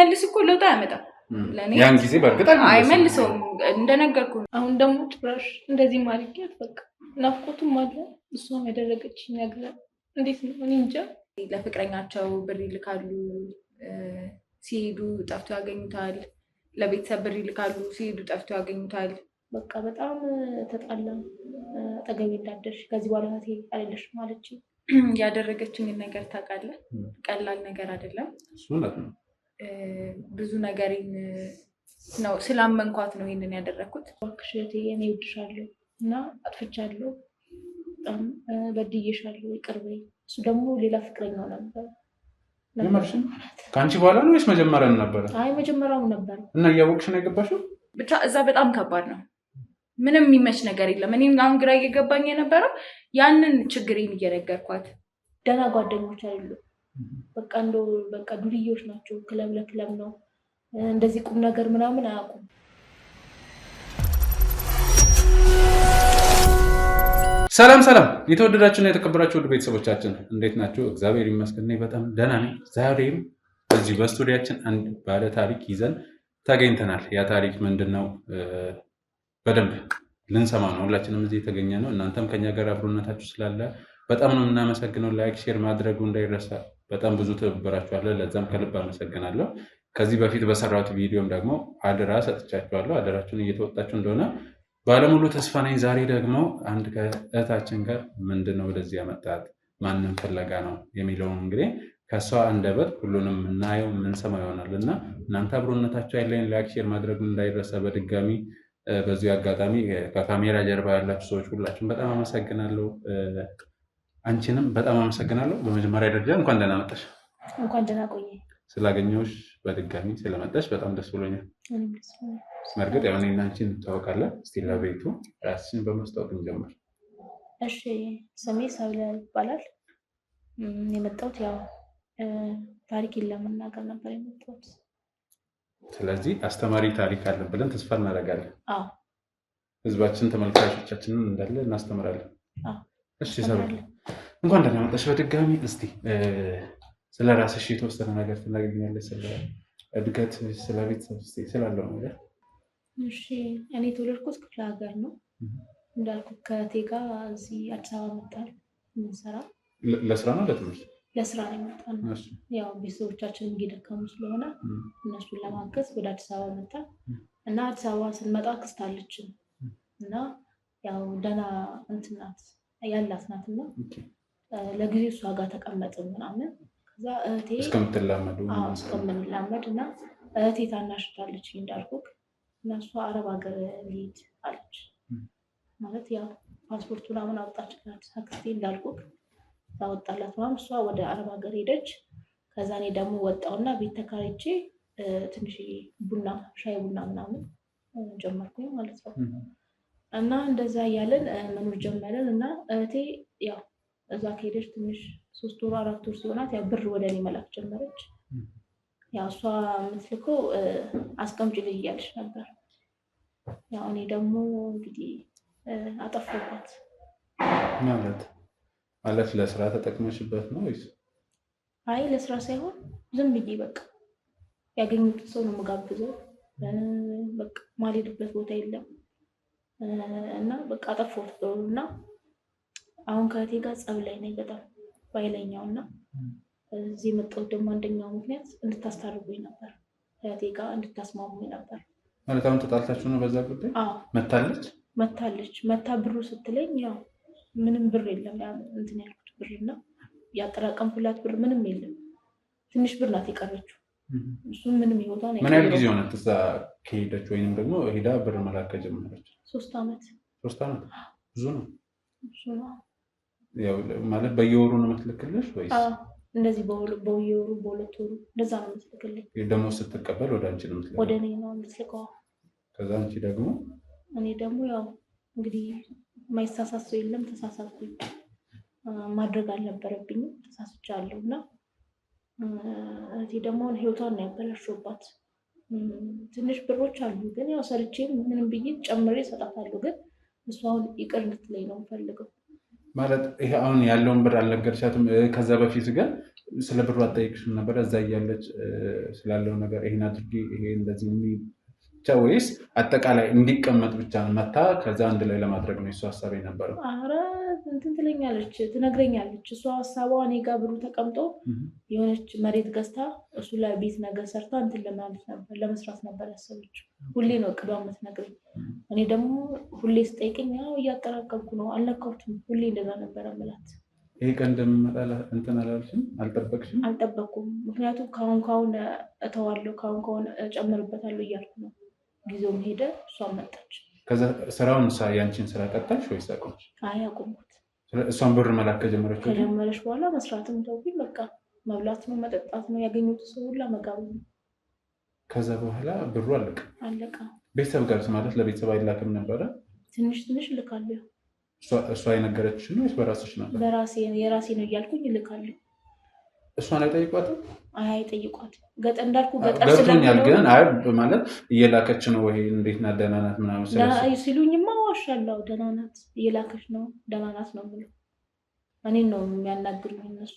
ቢመልስ እኮ ለውጥ አያመጣም። ለኔ ያን ጊዜ በርግጥ አይመልሰውም እንደነገርኩ። አሁን ደግሞ ጭራሽ እንደዚህ ማድረግ በቃ ናፍቆቱም አለ እሷም ያደረገችኝ ነገር እንዴት ነው እኔ እንጃ። ለፍቅረኛቸው ብር ይልካሉ፣ ሲሄዱ ጠፍቶ ያገኙታል። ለቤተሰብ ብር ይልካሉ፣ ሲሄዱ ጠፍቶ ያገኙታል። በቃ በጣም ተጣላን። አጠገቤ እንዳደርሽ ከዚህ በኋላ እህቴ አይደለሽም ማለች። ያደረገችኝን ነገር ታውቃለህ? ቀላል ነገር አይደለም። ብዙ ነገሬን ነው ስላመንኳት ነው ይሄንን ያደረኩት። እባክሽ እህቴ እኔ እወድሻለሁ እና አጥፍቻለሁ፣ በጣም በድዬሻለሁ፣ ይቅር በይ። እሱ ደግሞ ሌላ ፍቅረኛው ነበር። ለማርሽን ካንቺ በኋላ ነው ወይስ መጀመሪያው ነበር? አይ መጀመሪያው ነበር። እና እያወቅሽ ነው የገባሽው? ብቻ እዛ በጣም ከባድ ነው። ምንም የሚመች ነገር የለም። እኔም አሁን ግራ እየገባኝ የነበረው ያንን ችግሬን እየነገርኳት። ደህና ጓደኞች አይደሉ፣ በቃ እንደው በቃ ዱርዬዎች ናቸው። ክለብ ለክለብ ነው እንደዚህ ቁም ነገር ምናምን አያውቁም። ሰላም የተወደዳችሁና የተከበራችሁ ውድ ቤተሰቦቻችን እንዴት ናችሁ? እግዚአብሔር ይመስገን በጣም ደህና ነኝ። ዛሬም እዚህ በስቱዲያችን አንድ ባለ ታሪክ ይዘን ተገኝተናል። ያ ታሪክ ምንድነው? በደንብ ልንሰማ ነው ሁላችንም እዚህ የተገኘ ነው። እናንተም ከኛ ጋር አብሮነታችሁ ስላለ በጣም ነው የምናመሰግነው። ላይክ ሼር ማድረጉ እንዳይረሳ። በጣም ብዙ ትብብራችሁ አለ፣ ለዛም ከልብ አመሰግናለሁ። ከዚህ በፊት በሰራሁት ቪዲዮም ደግሞ አደራ ሰጥቻችኋለሁ። አደራችሁን እየተወጣችሁ እንደሆነ ባለሙሉ ተስፋ ነኝ። ዛሬ ደግሞ አንድ ከእህታችን ጋር ምንድነው ወደዚህ ያመጣት ማንን ፍለጋ ነው የሚለውን እንግዲህ ከሷ አንደበት ሁሉንም እናየው የምንሰማው ይሆናል እና እናንተ አብሮነታችሁ ያለኝ ላይክ ሼር ማድረጉ እንዳይረሳ። በድጋሚ በዚህ አጋጣሚ ከካሜራ ጀርባ ያላችሁ ሰዎች ሁላችሁም በጣም አመሰግናለሁ። አንቺንም በጣም አመሰግናለሁ። በመጀመሪያ ደረጃ እንኳን ደህና መጣሽ። እንኳን ደህና ቆየ። ስላገኘሁሽ በድጋሚ ስለመጣሽ በጣም ደስ ብሎኛል። መርገጥ ያው እኔና አንቺ እንተዋወቃለን። እስቲ ለቤቱ ራስሽን በማስታወቅ እንጀምር። እሺ፣ ስሜ ሰብለ ይባላል። የመጣሁት ያው ታሪክን ለመናገር ነበር የመጣሁት። ስለዚህ አስተማሪ ታሪክ አለን ብለን ተስፋ እናደርጋለን። አዎ፣ ህዝባችን ተመልካቾቻችንን እንዳለ እናስተምራለን። አዎ። እሺ ሰብለ እንኳን ደህና መጣሽ በድጋሚ። እስቲ ስለ ራስሽ የተወሰነ ነገር ትናገኛለሽ? ስለ እድገት፣ ስለ ቤተሰብ፣ ስላለው ነገር። እሺ፣ እኔ የተወለድኩት ክፍለ ሀገር ነው እንዳልኩት። ከእቴ ጋር እዚህ አዲስ አበባ መጣን እንሰራ። ለስራ ነው ለትምህርት? ለስራ ነው የመጣነው። ያው ቤተሰቦቻችን እየደከሙ ስለሆነ እነሱን ለማገዝ ወደ አዲስ አበባ መጣን እና አዲስ አበባ ስንመጣ አክስት አለችን እና ያው ደህና እንትን ናት ያላት ናት እና ለጊዜው እሷ ጋር ተቀመጥን ምናምን። ከዛ እህቴ እስከምንላመድ እና እህቴ ታናሽ አለች እንዳልኩህ እና እሷ አረብ ሀገር ልሂድ አለች። ማለት ያው ፓስፖርት ምናምን አወጣችላት አክስቴ እንዳልኩህ ታወጣላት ምናምን። እሷ ወደ አረብ ሀገር ሄደች። ከዛ እኔ ደግሞ ወጣውና ቤት ተከራይቼ ትንሽ ቡና ሻይ ቡና ምናምን ጀመርኩኝ ማለት ነው። እና እንደዛ እያለን መኖር ጀመርን እና እህቴ ያው እዛ ከሄደች ትንሽ 3 ወር 4 ወር ሲሆናት ያው ብር ወደ እኔ መላክ ጀመረች። ያው እሷ የምትልከው አስቀምጪልኝ እያለች ነበር። ያው እኔ ደግሞ እንግዲህ አጠፋሁባት። ማለት ለስራ ተጠቅመሽበት ነው ወይስ? አይ ለስራ ሳይሆን ዝም ብዬ በቃ ያገኙት ሰው ነው የምጋብዘው። በቃ ማልሄድበት ቦታ የለም እና በቃ አጠፋሁት እና አሁን ከእህቴ ጋር ጸብ ላይ ነኝ በጣም ባይለኛው እና እዚህ የመጣሁት ደግሞ አንደኛው ምክንያት እንድታስታርቁኝ ነበር፣ ከእህቴ ጋር እንድታስማሙኝ ነበር። ማለት አሁን ተጣልታችሁ ነው በዛ ጉዳይ? አዎ መታለች። መታ ብሩ ስትለኝ ያው ምንም ብር የለም እንትን ያልኩት ብርና ያጠራቀምኩላት ብር ምንም የለም። ትንሽ ብር ናት የቀረችው። እሱም ምንም ህይወቷ ነው። ምን ያህል ጊዜ ሆናት እዛ ከሄደች ወይንም ደግሞ ሄዳ ብር መላክ ከጀመረች? 3 ዓመት። 3 ዓመት ብዙ ነው። ብዙ ነው። ያው ማለት በየወሩ ነው የምትልክልሽ ወይስ? እንደዚህ በየወሩ በሁለት ወሩ እንደዛ ነው የምትልክልኝ። ደግሞ ስትቀበል ወደ አንቺ ነው የምትልከው? ወደ እኔ ነው የምትልከው። ከዛ አንቺ ደግሞ? እኔ ደግሞ ያው እንግዲህ ማይሳሳት የለም ተሳሳትኩኝ። ማድረግ አልነበረብኝም ተሳስቻለሁ እና እህቴ ደግሞ ህይወቷን ነው ያበላሽባት። ትንሽ ብሮች አሉ ግን ያው ሰርቼ ምንም ብዬ ጨምሬ እሰጣታለሁ። ግን እሷ አሁን ይቅር እንድትለኝ ነው የምፈልገው። ማለት ይሄ አሁን ያለውን ብር አልነገርሻትም? ከዛ በፊት ግን ስለ ብሩ አትጠይቅሽም ነበር? እዛ እያለች ስላለው ነገር ይሄን አድርጊ ይሄ እንደዚህ ብቻ ወይስ አጠቃላይ እንዲቀመጥ ብቻ መታ ከዛ አንድ ላይ ለማድረግ ነው የሱ ሀሳብ የነበረው? ኧረ እንትን ትለኛለች፣ ትነግረኛለች። እሷ ሀሳቧ እኔ ጋር ብሩ ተቀምጦ የሆነች መሬት ገዝታ እሱ ላይ ቤት ነገር ሰርታ እንትን ለመስራት ነበር ያሰበችው። ሁሌ ነው እቅዷ የምትነግረኝ። እኔ ደግሞ ሁሌ ስጠይቀኝ ያው እያጠራቀምኩ ነው አልነካሁትም፣ ሁሌ እንደዛ ነበረ የምላት። ይሄ ቀን እንደሚመጣ እንትን አላልሽም? አልጠበቅሽም? አልጠበቅኩም። ምክንያቱም ካሁን እተዋለሁ ካሁን እጨምርበታለሁ እያልኩ ነው። ጊዜውም ሄደ፣ እሷም መጣች። ከዛ ስራውን ያንቺን ስራ ቀጠልሽ ወይስ አቆምሽ? አይ አቆምኩት። እሷን ብር መላክ ከጀመረች በኋላ መስራትም ተውኩኝ። በቃ መብላት ነው መጠጣት ነው፣ ያገኙት ሰው ሁላ መጋበዝ ነው። ከዛ በኋላ ብሩ አለቀ። ቤተሰብ ጋር ማለት ለቤተሰብ አይላክም ነበረ? ትንሽ እልካለሁ። እሷ የነገረችሽ ነው ወይስ በራስሽ ነበር? የራሴ ነው እያልኩኝ እልካለሁ። እሷን አይጠይቋትም? አይጠይቋትም። እንዳልኩ ገጠር ገብቶኛል። ግን አይ ማለት እየላከች ነው ወይ እንዴት ናት ደህና ናት ምናምን ሲሉኝማ ዋሻለሁ። ደህና ናት እየላከች ነው ደህና ናት ነው የምለው። እኔን ነው የሚያናግሩኝ እነሱ።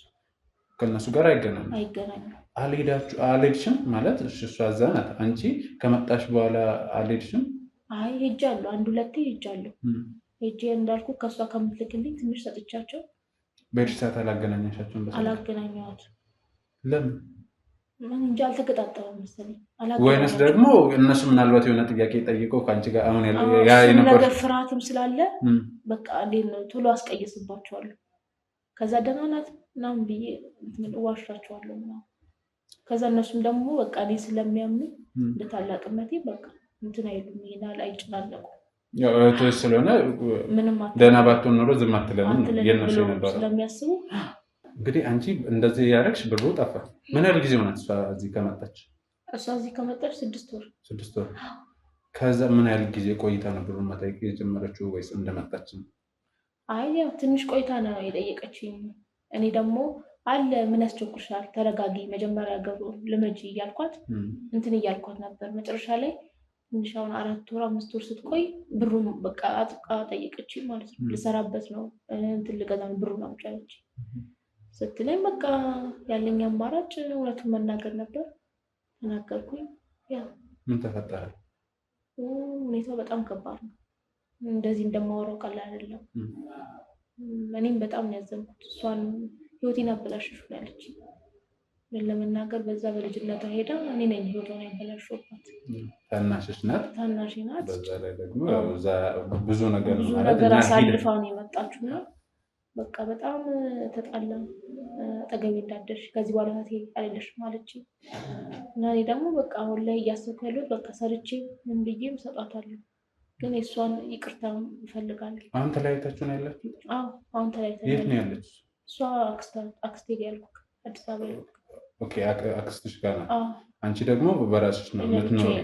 ከእነሱ ጋር አይገናኙም። አልሄድሽም ማለት እሷ እዛ ናት። አንቺ ከመጣሽ በኋላ አልሄድሽም? አይ ሄጃለሁ፣ 1-2 ሄጃለሁ። ሄጄ እንዳልኩ ከእሷ ከምትልክልኝ ትንሽ ሰጥቻቸው። በሄድሽ ሰዓት አላገናኛሻቸውም? አላገናኘኋትም። ለምን? እንጂ አልተገጣጠመም መሰለኝ። ወይንስ ደግሞ እነሱ ምናልባት የሆነ ጥያቄ ጠይቀው ከአንቺ ጋር አሁን ነገር ፍርሃትም ስላለ በቃ እንዴት ነው ቶሎ አስቀይስባቸዋለሁ። ከዛ ደህና ናት ምናምን ብዬ ዋሻቸዋለሁ ምናምን። ከዛ እነሱም ደግሞ በቃ እኔ ስለሚያምኑ እንደ ታላቅነቴ በቃ እንትን አይሉም፣ ይናል አይጨናነቁ። እህቶች ስለሆነ ደህና ባትሆን ኖሮ ዝም አትለንም የነሱ ነበረ ስለሚያስቡ። እንግዲህ አንቺ እንደዚህ ያደረግሽ ብሩ ጠፋ። ምን ያህል ጊዜ ሆናት እሷ እዚህ ከመጣች? እሷ እዚህ ከመጣች 6 ወር። 6 ወር። ከዛ ምን ያህል ጊዜ ቆይታ ነው ብሩን መጠየቅ የጀመረችው ወይስ እንደመጣች ነው? አይ ያው ትንሽ ቆይታ ነው የጠየቀችኝ። እኔ ደግሞ አለ ምን ያስቸኩርሻል፣ ተረጋጊ፣ መጀመሪያ ገሩ ልመጂ እያልኳት እንትን እያልኳት ነበር። መጨረሻ ላይ ትንሽ አሁን 4 ወር 5 ወር ስትቆይ ብሩን በቃ አጥቃ ጠየቀችኝ ማለት ነው። ልሰራበት ነው እንትን ልገዛ ነው ብሩን አምጪ አለችኝ ስትለኝ በቃ ያለኝ አማራጭ እውነቱን መናገር ነበር። ተናገርኩኝ። ያ ምን ተፈጠረ? ሁኔታው በጣም ከባድ ነው። እንደዚህ እንደማወራው ቀላል አይደለም። እኔም በጣም ነው ያዘንኩት። እሷን ህይወቴን አበላሽሽ ያለችኝ ለመናገር በዛ በልጅነቷ ሄዳ እኔ ነኝ ህይወቷን ያበላሽባት። ታናሽሽ ናት? ታናሽ ናት። በዛ ላይ ደግሞ ብዙ ነገር አሳልፋ ነው የመጣችውና በቃ በጣም ተጣላን። አጠገቤ እንዳደርሽ ከዚህ በኋላ ናት አይደለሽም አለችኝ። እና እኔ ደግሞ በቃ አሁን ላይ እያሰብኩ ያለሁት በቃ ሰርቼ ምን ብዬም እሰጣታለሁ፣ ግን የእሷን ይቅርታ እፈልጋለሁ። አሁን ተለያይታችሁ ነው ያላችሁ? አዎ አሁን ተለያይተናል። የት ነው ያለች? እሷ አክስቴ ጋር ያልኩት አዲስ አበባ ያልኩት። ኦኬ አክስትሽ ጋር ናት። አንቺ ደግሞ በራስሽ ነው የምትኖሪው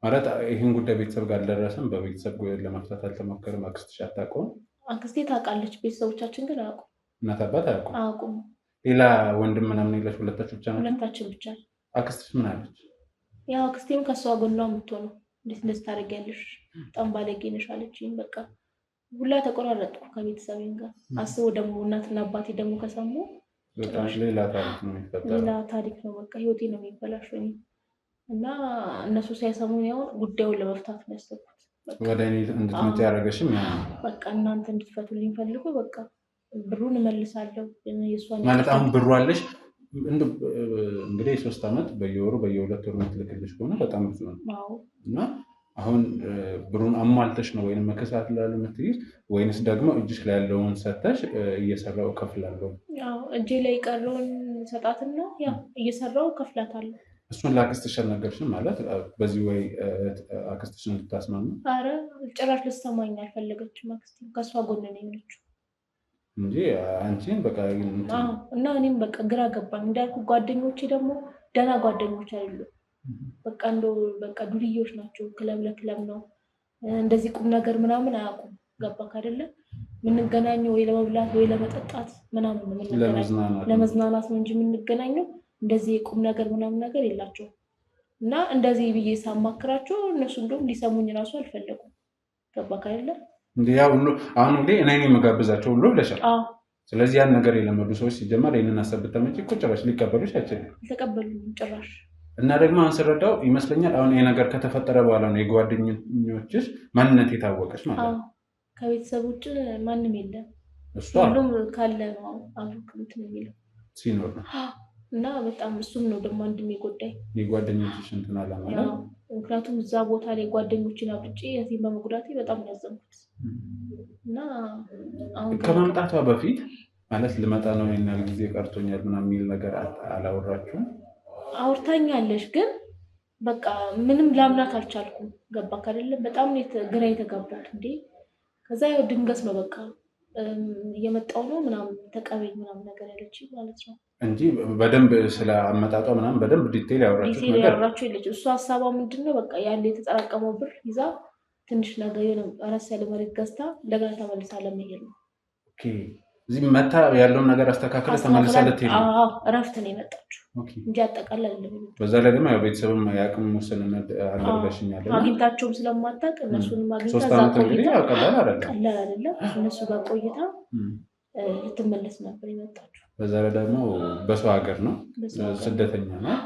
ማለት። ይህን ጉዳይ ቤተሰብ ጋር አልደረሰም? በቤተሰብ ለመፍታት አልተሞከረም? አክስትሽ አታውቀውም? አክስቴ ታውቃለች፣ ቤተሰቦቻችን ግን አያውቁም። እናት አባት አያውቁም። ሌላ ወንድም ምናምን የለሽ? ሁለታችሁ ብቻ ናችሁ? ሁለታችን ብቻ። አክስትሽ ምን አለች? ያው አክስቴም ከሷ ጎኗ የምትሆነው እንዴት እንደዚህ ታደርጊያለሽ በጣም ባለጌ ነሽ አለችኝ። በቃ ሁላ ተቆራረጥኩ ከቤተሰቤን ጋር። አስቦ ደግሞ እናትና አባቴ ደግሞ ከሰሙ ሌላ ታሪክ ነው የሚፈጠረው። ሌላ ታሪክ ነው በቃ ህይወቴ ነው የሚበላሸው። እና እነሱ ሳይሰሙኝ ያው ጉዳዩን ለመፍታት ነው ያሰብኩት። ወደ እኔ እንድትመጪ ያደረገሽም በቃ እናንተ እንድትፈቱልኝ ፈልጎ በቃ ብሩን እመልሳለሁ። የእሷን ማለት አሁን ብሩ አለሽ እንግዲህ 3 ዓመት በየወሩ በየ2 ወሩ የምትልክልሽ ከሆነ በጣም ብዙ ነው። እና አሁን ብሩን አሟልተሽ ነው ወይንም መከሳት ላሉ የምትይዝ ወይንስ ደግሞ እጅሽ ላይ ያለውን ሰተሽ እየሰራው እከፍላለሁ? ያው እጄ ላይ ቀረውን ሰጣትና ያው እየሰራው እከፍላታለሁ። እሱን ለአክስትሽ አልነገርሽም ማለት በዚህ ወይ አክስትሽን ልታስማሙ? አረ ጭራሽ ልትሰማኝ አልፈለገችም። አክስቴ ከሷ ጎን ነው የሆነችው እንጂ አንቺን በቃ እና እኔም በቃ ግራ ገባኝ። እንዳልኩ ጓደኞቼ ደግሞ ደህና ጓደኞች አይደሉም። በቃ እንደው በቃ ዱርዬዎች ናቸው። ክለብ ለክለብ ነው እንደዚህ ቁም ነገር ምናምን አያውቁም። ገባክ አይደለ? የምንገናኘው ወይ ለመብላት ወይ ለመጠጣት ምናምን ነው የምንገናኘው፣ ለመዝናናት ነው እንጂ የምንገናኘው እንደዚህ ቁም ነገር ምናምን ነገር የላቸውም። እና እንደዚህ ብዬ ሳማክራቸው እነሱ እንደውም ሊሰሙኝ እራሱ አልፈለጉም። ገባክ አይደለ? እንዴ ያው ሁሉ አሁን እንግዲህ እኔ የምጋብዛቸው ሁሉ ብለሻል። ስለዚህ ያን ነገር የለመዱ ሰዎች ሲጀመር ይሄንን ሀሳብ ብታመጪ እኮ ጭራሽ ሊቀበሉሽ አይችልም። አልተቀበሉም ጭራሽ። እና ደግሞ አሁን ስረዳው ይመስለኛል አሁን ይሄ ነገር ከተፈጠረ በኋላ ነው የጓደኞችሽ ማንነት የታወቀች ማለት ነው። ከቤተሰብ ውጭ ማንም የለም። ሁሉም ካለ ነው አብሮ እንትን የሚለው ሲኖር ነው። እና በጣም እሱም ነው ደግሞ አንድም የጎዳኝ የጓደኞችሽ እንትን አለ ማለት ነው። ምክንያቱም እዛ ቦታ ላይ ጓደኞችን አብጬ እዚህም በመጉዳቴ በጣም ያዘንኩት እና አሁን ከመምጣቷ በፊት ማለት ልመጣ ነው ይናል ጊዜ ቀርቶኛል ምናምን የሚል ነገር አላወራችሁም? አውርታኛለሽ ግን በቃ ምንም ላምናት አልቻልኩም። ገባክ አይደለም? በጣም ግራ የተጋባሁት እንዴ። ከዛ ያው ድንገት ነው በቃ እየመጣው ነው ምናምን ተቀበኝ ምናምን ነገር ያለች ማለት ነው እንጂ በደንብ ስለ አመጣጧ ምናምን በደንብ ዲቴል ያወራችሁ ነገር ያወራችሁ ልጅ እሱ ሀሳቧ ምንድነው በቃ ያለ የተጠራቀመው ብር ይዛ ትንሽ ነገር የሆነ አራስ ያለ መሬት ገዝታ እንደገና ተመልሳ ለመሄድ ነው። ኦኬ እዚህ መታ ያለውን ነገር አስተካክለ ተመልሳ ልትሄድ ነው። አዎ እረፍት ነው የመጣችው እንጂ አጠቃላይ አይደለም። በዛ ላይ ደግሞ ያው ቤተሰብም ያቅም ውስንነት አለበሽኛል አግኝታቸውም ስለማታውቅ እነሱንም አግኝታ ቀላል አይደለም እነሱ ጋር ቆይታ ልትመለስ ነበር የመጣችው። በዛ ላይ ደግሞ በሰው ሀገር ነው ስደተኛ ነው።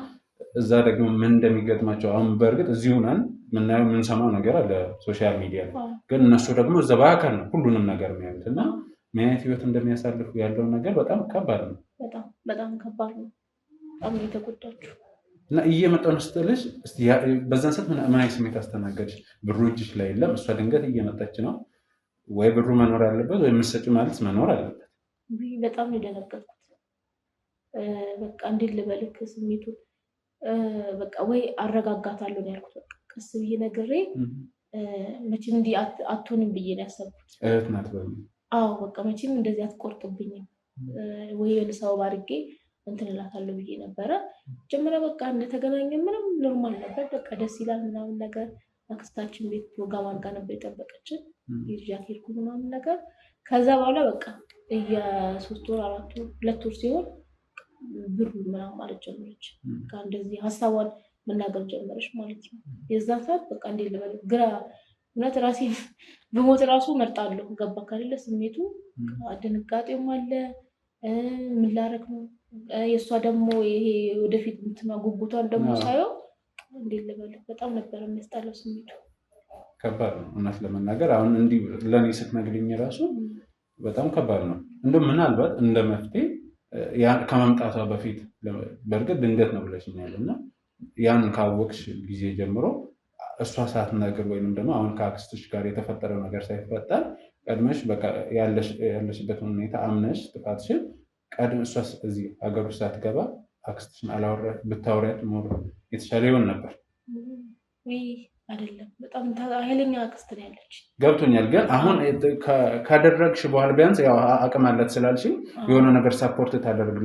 እዛ ደግሞ ምን እንደሚገጥማቸው አሁን በእርግጥ እዚሁ ነን ምናየው የምንሰማው ነገር አለ ሶሻል ሚዲያ ላይ፣ ግን እነሱ ደግሞ እዛ በአካል ነው ሁሉንም ነገር የሚያዩት እና ምን አይነት ህይወት እንደሚያሳልፉ ያለውን ነገር በጣም ከባድ ነው። በጣም ከባድ ነው። በጣም የተጎዳችው እና እየመጣሁ ነው ስትልሽ በዛን ሰዓት ምን አይነት ስሜት አስተናገድሽ? ብሩ እጅሽ ላይ የለም፣ እሷ ድንገት እየመጣች ነው። ወይ ብሩ መኖር አለበት ወይ የምትሰጪው ማለት መኖር አለበት። በጣም ነው የደነገጥኩት። በቃ እንዴት ልበልክ ስሜቱ በቃ ወይ አረጋጋታለሁ ነው ያልኩት። በቃ ቀስ ብዬ ነግሬ መቼም እንዲህ አትሆንም ብዬ ነው ያሰብኩት። እህት ናት በሚል አዎ በቃ መቼም እንደዚህ አትቆርጥብኝም ወይ ሰው ባርጌ እንትን እላታለሁ ብዬ ነበረ። ጀመረ በቃ እንደተገናኘ ምንም ኖርማል ነበር። በቃ ደስ ይላል ምናምን ነገር። አክስታችን ቤት ፕሮግራም አድርጋ ነበር የጠበቀችን ይዣት ሄድኩ ምናምን ነገር። ከዛ በኋላ በቃ የ3 ወር 4 ወር 2 ወር ሲሆን ብሩ ምናምን ማለት ጀመረች። በቃ እንደዚህ ሀሳቧን መናገር ጀመረች ማለት ነው። የዛ ሰዓት በቃ እንዴት ልበል ግራ እውነት ራሴን ብሞት ራሱ መርጣለሁ። ገባ ካለ ስሜቱ ድንጋጤውም አለ። ምን ላደርግ ነው? የእሷ ደግሞ ይሄ ወደፊት እንትና ጉጉቷን ደግሞ ሳየው እንዴት ልበል በጣም ነበር የሚያስጠላው ስሜቱ። ከባድ ነው እውነት ለመናገር አሁን እንዲህ ለእኔ ስትነግሪኝ ራሱ በጣም ከባድ ነው። እንደው ምናልባት እንደ መፍትሄ ከመምጣቷ በፊት በእርግጥ ድንገት ነው ብለሽኛል እና ያን ካወቅሽ ጊዜ ጀምሮ እሷ ሳትነግር ወይንም ደግሞ አሁን ከአክስትሽ ጋር የተፈጠረው ነገር ሳይፈጠር ቀድመሽ በቃ ያለሽበትን ሁኔታ አምነሽ ጥፋትሽን ቀድም እሷ እዚህ ሀገር ውስጥ ሳትገባ አክስትሽን ብታወሪያት ሞር የተሻለ ይሆን ነበር። አይደለም በጣም ኃይለኛ አክስት ነው ያለች። ገብቶኛል። ግን አሁን ካደረግሽ በኋላ ቢያንስ ያው አቅም አላት ስላልሽ የሆነ ነገር ሳፖርት ታደርግ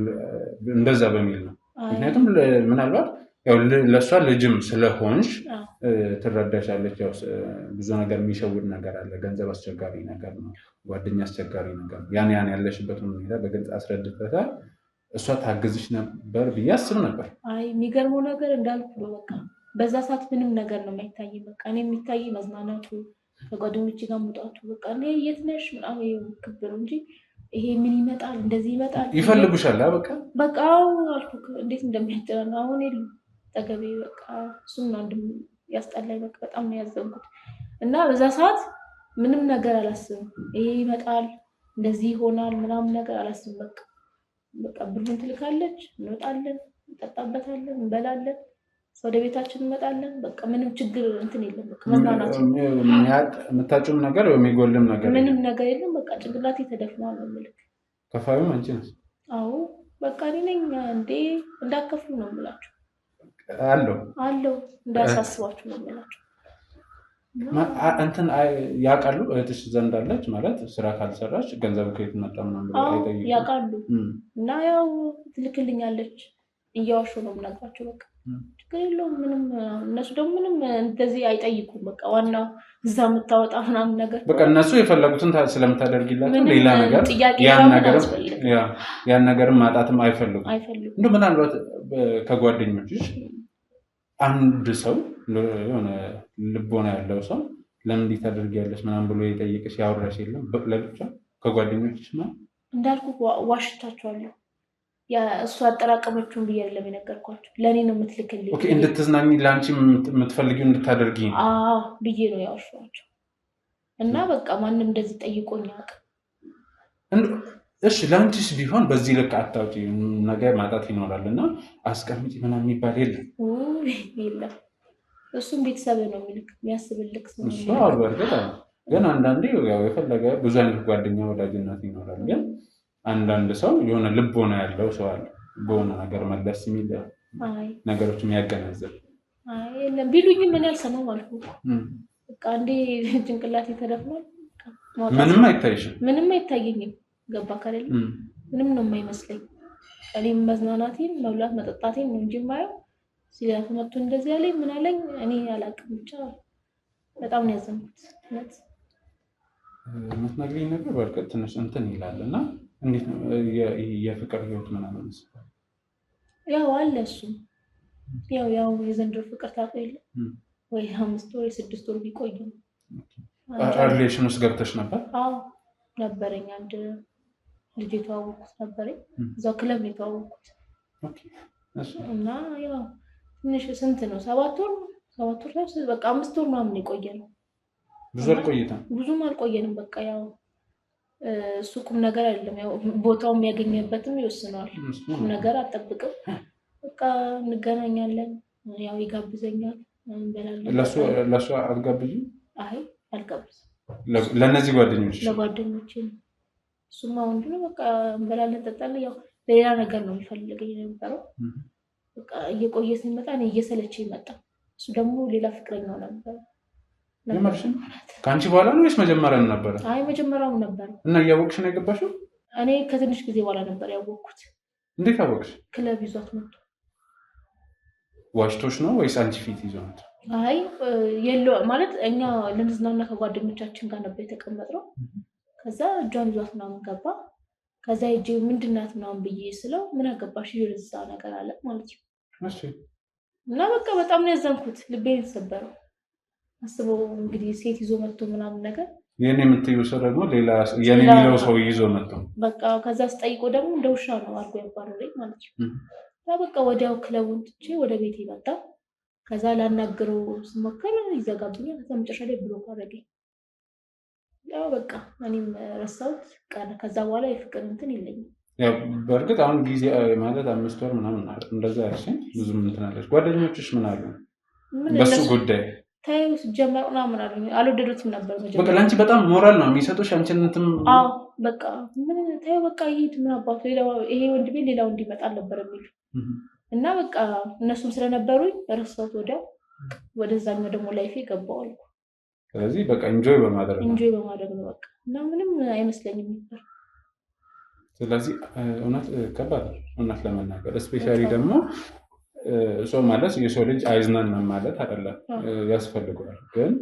እንደዛ በሚል ነው። ምክንያቱም ምናልባት ያው ለእሷ ልጅም ስለሆንሽ ትረዳሻለች። ያው ብዙ ነገር የሚሸውድ ነገር አለ። ገንዘብ አስቸጋሪ ነገር ነው፣ ጓደኛ አስቸጋሪ ነገር ነው። ያን ያለሽበትን ሁኔታ በግልጽ አስረድተሻል። እሷ ታግዝሽ ነበር ብዬ አስብ ነበር። አይ የሚገርመው ነገር እንዳልኩ ነው በቃ በዛ ሰዓት ምንም ነገር ነው የማይታይ። በቃ እኔ የሚታይ መዝናናቱ ከጓደኞቼ ጋር መውጣቱ በቃ እኔ የት ነሽ ምናምን ክብር እንጂ ይሄ ምን ይመጣል እንደዚህ ይመጣል ይፈልጉሻል። በቃ አልኩ እንዴት እንደሚያጨናን አሁን የሉ ጠገቤ በቃ እሱም አንድም ያስጠላኝ በቃ በጣም ነው ያዘንኩት። እና በዛ ሰዓት ምንም ነገር አላስብም። ይሄ ይመጣል እንደዚህ ይሆናል ምናምን ነገር አላስብም። በቃ ብሩን ትልካለች፣ እንወጣለን፣ እንጠጣበታለን፣ እንበላለን፣ ወደ ቤታችን እንመጣለን። በቃ ምንም ችግር እንትን የለም። በቃ መዝናናት የምታጭም ነገር የሚጎልም ነገር ምንም ነገር የለም። በቃ ጭንቅላቴ ተደፍኗል ነው የምልህ። ከፋዩም አንቺ ነሽ? አዎ በቃ እኔ ነኝ እንዴ። እንዳከፍሉ ነው የምላቸው አለው እንዳያሳስባችሁ ነው የምላቸው። እንትን ያውቃሉ እህትሽ ዘንድ አለች ማለት ስራ ካልሰራች ገንዘብ ከየት መጣ ምናምን አይጠይቁም? ያውቃሉ። እና ያው ትልክልኛለች እያዋሹ ነው የምነግራቸው። በቃ ችግር የለውም ምንም። እነሱ ደግሞ ምንም እንደዚህ አይጠይቁም። በቃ ዋናው እዛ የምታወጣ ምናምን ነገር በቃ እነሱ የፈለጉትን ስለምታደርጊላቸው ሌላ ነገር ያን ነገርም ማጣትም አይፈልጉም። እንደው ምናልባት ከጓደኞችሽ አንድ ሰው የሆነ ልቦና ያለው ሰው ለምን እንዲህ ታደርጊያለሽ ምናምን ብሎ የጠየቀሽ ያወራሽ የለም? ለብቻ ከጓደኞችሽ ነው እንዳልኩ ዋሽታችኋለሁ። እሱ አጠራቀመችውን ብዬ አይደለም የነገርኳቸው። ለእኔ ነው የምትልክልኝ። ኦኬ እንድትዝናኝ ለአንቺ የምትፈልጊው እንድታደርጊ ብዬ ነው ያወራኋቸው። እና በቃ ማንም እንደዚህ ጠይቆኝ አያውቅም። እሺ ለአንቺስ ቢሆን በዚህ ልክ አታውጪ፣ ነገር ማጣት ይኖራል እና አስቀምጪ ምናምን የሚባል የለም? የለም። እሱም ቤተሰብ ነው የሚያስብልክ እሱ በእርግጥ ግን አንዳንዴ ያው የፈለገ ብዙ አይነት ጓደኛ ወዳጅነት ይኖራል። ግን አንዳንድ ሰው የሆነ ልቦና ያለው ሰው አለ፣ በሆነ ነገር መለስ የሚል ነገሮች የሚያገናዝብ የለም። ቢሉኝም ምን ያልሰማው ማለት ነው። በቃ አንዴ ጭንቅላቴ ተደፍኗል። ምንም አይታይሽም? ምንም አይታየኝም። ገባ ካለኝ ምንም ነው የማይመስለኝ። እኔም መዝናናቴን መብላት መጠጣቴን ነው እንጂ የማየው ሲላፍ መጥቶ እንደዚህ ያለኝ ምን አለኝ እኔ አላውቅም። ብቻ በጣም ነው ያዘንኩት። የምትነግሪኝ ነገር በእርግጥ ትንሽ እንትን ይላል እና እንዴት ነው የፍቅር ህይወት ምናምን? ያው አለ እሱም ያው የዘንድሮ ፍቅር ታውቀው የለ ወይ 5 ወር 6 ወር ቢቆይ ነው። ሪሌሽን ውስጥ ገብተሽ ነበር? አዎ ነበረኝ። አንድ ልጅ የተዋወቅኩት ነበረኝ፣ እዛው ክለብ ነው የተዋወቅኩት። እና ያው ትንሽ ስንት ነው 7 ወር በቃ 5 ወር ምናምን የቆየ ነው። ብዙ አልቆይተም? ብዙም አልቆየንም። በቃ ያው እሱ ቁም ነገር አይደለም፣ ያው ቦታው የሚያገኝበትም ይወስነዋል። ቁም ነገር አጠብቅም። በቃ እንገናኛለን፣ ያው ይጋብዘኛል፣ እንበላለን። ለሱ አትጋብዥም? አይ አልጋብዝም። ለነዚህ ጓደኞች? ለጓደኞቼ ነው። እሱማ ወንድ ነው። በቃ እንበላለን፣ እንጠጣለን። ያው ሌላ ነገር ነው የሚፈልገኝ የነበረው። በቃ እየቆየ ሲመጣ እኔ እየሰለቸኝ መጣ። እሱ ደግሞ ሌላ ፍቅረኛው ነበር። ከአንቺ በኋላ ነው ወይስ መጀመሪያም ነበረ? አይ መጀመሪያውም ነበር። እና እያወቅሽ ነው የገባሽው? እኔ ከትንሽ ጊዜ በኋላ ነበር ያወቅኩት። እንዴት አወቅሽ? ክለብ ይዟት መጥቶ። ዋሽቶሽ ነው ወይስ አንቺ ፊት ይዞ መጥቶ? አይ ማለት እኛ ልንዝናና ከጓደኞቻችን ጋር ነበር የተቀመጥነው። ከዛ እጇን ይዟት ምናምን ገባ። ከዛ ሂጅ ምንድናት ምናምን ብዬ ስለው ምን አገባሽ ይርዛ ነገር አለ ማለት ነው። እና በቃ በጣም ነው ያዘንኩት፣ ልቤን ተሰበረው። አስበው እንግዲህ ሴት ይዞ መጥቶ ምናምን ነገር። የኔ የምትይው ሰው ደግሞ ሌላ የኔ የሚለው ሰው ይዞ መጥቶ በቃ ከዛ ስጠይቆ ደግሞ እንደ ውሻ ነው አድርጎ ያባረረኝ ማለት ነው። እና በቃ ወዲያው ክለቡን ትቼ ወደ ቤቴ መጣ። ከዛ ላናግረው ስሞክር ይዘጋብኛል። ከዛ መጨረሻ ላይ ብሎክ አደረገኝ። ያው በቃ እኔም ረሳሁት ቀረ። ከዛ በኋላ የፍቅር እንትን የለኝም። ያው በእርግጥ አሁን ጊዜ ማለት 5 ወር ምናምን ማለት እንደዛ ያልሽኝ ብዙም እንትን አለሽ። ጓደኞችሽ ምን አሉ በሱ ጉዳይ? ታዩ ሲጀመር ምናምን አሉኝ። አልወደዱትም ነበር መጀመሪያ። በቃ ለአንቺ በጣም ሞራል ነው የሚሰጡሽ አንቺን እንትን። አዎ በቃ ምን ታዩ በቃ ይሄድ ምን አባቱ ይሄ ወንድ ቤት ሌላው እንዲመጣ ነበር የሚሉ እና በቃ እነሱም ስለነበሩኝ ረሳሁት። ወደዛኛው ደግሞ ላይፌ ገባሁ አልኩ። ስለዚህ በቃ ኢንጆይ በማድረግ ነው በቃ እና ምንም አይመስለኝም ነበር። ስለዚህ እውነት ከባድ ነው እውነት ለመናገር እስፔሻሊ ደግሞ ሰው ማለት የሰው ልጅ አይዝናናም ማለት አይደለም፣ ያስፈልገዋል። ግን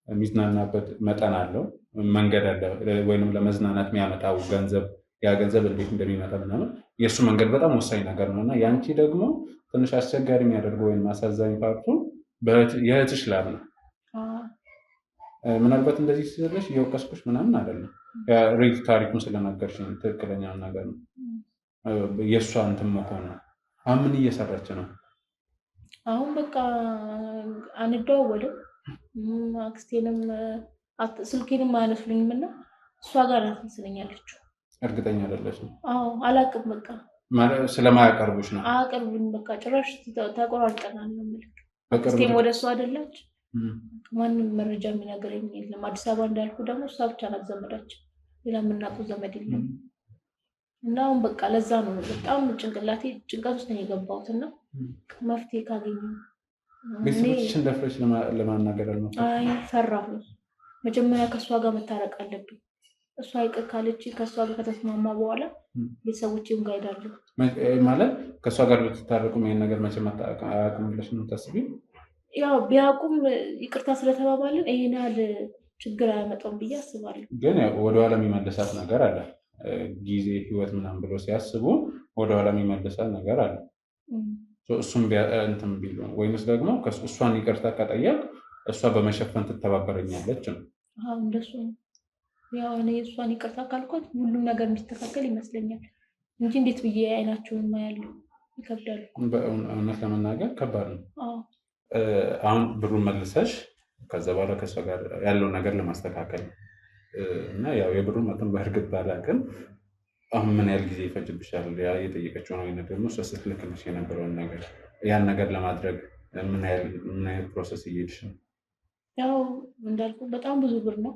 የሚዝናናበት መጠን አለው፣ መንገድ አለ። ወይንም ለመዝናናት የሚያመጣው ገንዘብ ያ ገንዘብ እንዴት እንደሚመጣ ምናምን የእሱ መንገድ በጣም ወሳኝ ነገር ነው እና ያንቺ ደግሞ ትንሽ አስቸጋሪ የሚያደርገው ወይም አሳዛኝ ፓርቱ የእህትሽ ላብ ነው። ምናልባት እንደዚህ ሲሰለሽ እየወቀስኩሽ ምናምን አይደለም፣ ሪል ታሪኩን ስለነገርሽኝ ትክክለኛውን ነገር ነው። የእሷ እንትን መሆን ነው። አሁን ምን እየሰራች ነው? አሁን በቃ አንደዋወልም። አክስቴንም ስልኬንም አያነሱልኝም እና እሷ ጋር ናት መስለኛለች። እርግጠኛ አይደለሽም? አዎ አላውቅም። በቃ ስለማያቀርቡሽ ነው? አያቀርቡኝ። በቃ ጭራሽ ተቆራርጠናል ነው የምልህ። አክስቴም ወደ እሷ አይደለች። ማንም መረጃ የሚነግረኝ የለም። አዲስ አበባ እንዳልኩ ደግሞ እሷ ብቻ ናት ዘመዳችን፣ ሌላ የምናውቀው ዘመድ የለም። እና አሁን በቃ ለዛ ነው በጣም ጭንቅላቴ ጭንቀት ውስጥ ነው የገባሁት። እና መፍትሄ ካገኘ ቤተሰቦችሽን ደፍረሽ ለማናገር አልሞከርሽም? አይ ፈራሁ። መጀመሪያ ከእሷ ጋር መታረቅ አለብኝ። እሷ ይቅር ካለች ከእሷ ጋር ከተስማማ በኋላ ቤተሰቦቼም ጋር ሄዳለሁ። ማለት ከእሷ ጋር ብትታረቁም ይሄን ነገር መቼ አያውቁም ብለሽ ነው የምታስቢው? ያው ቢያውቁም ይቅርታ ስለተባባልን ይሄን ያህል ችግር አያመጣውም ብዬ አስባለሁ። ግን ወደኋላ የሚመልሳት ነገር አለ። ጊዜ ህይወት ምናምን ብሎ ሲያስቡ ወደኋላ የሚመልሳት ነገር አለ። እሱም እንትን ቢሉ ወይምስ ደግሞ እሷን ይቅርታ ከጠየቅ እሷ በመሸፈን ትተባበረኛለች ነው። እንደሱ ያው እኔ እሷን ይቅርታ ካልኳት ሁሉም ነገር የሚስተካከል ይመስለኛል እንጂ እንዴት ብዬ አይናቸውን ማያለው ይከብዳል። በእውነት ለመናገር ከባድ ነው። አሁን ብሩን መልሰሽ ከዛ በኋላ ከእሷ ጋር ያለውን ነገር ለማስተካከል እና ያው የብሩን መጠን በእርግጥ ባላውቅም አሁን ምን ያህል ጊዜ ይፈጅብሻል? ያ የጠየቀችው ነው ነገር ደግሞ እሷ ስትልክልሽ የነበረውን ነገር ያን ነገር ለማድረግ ምን ያህል ፕሮሰስ እየሄድሽ ነው? ያው እንዳልኩ በጣም ብዙ ብር ነው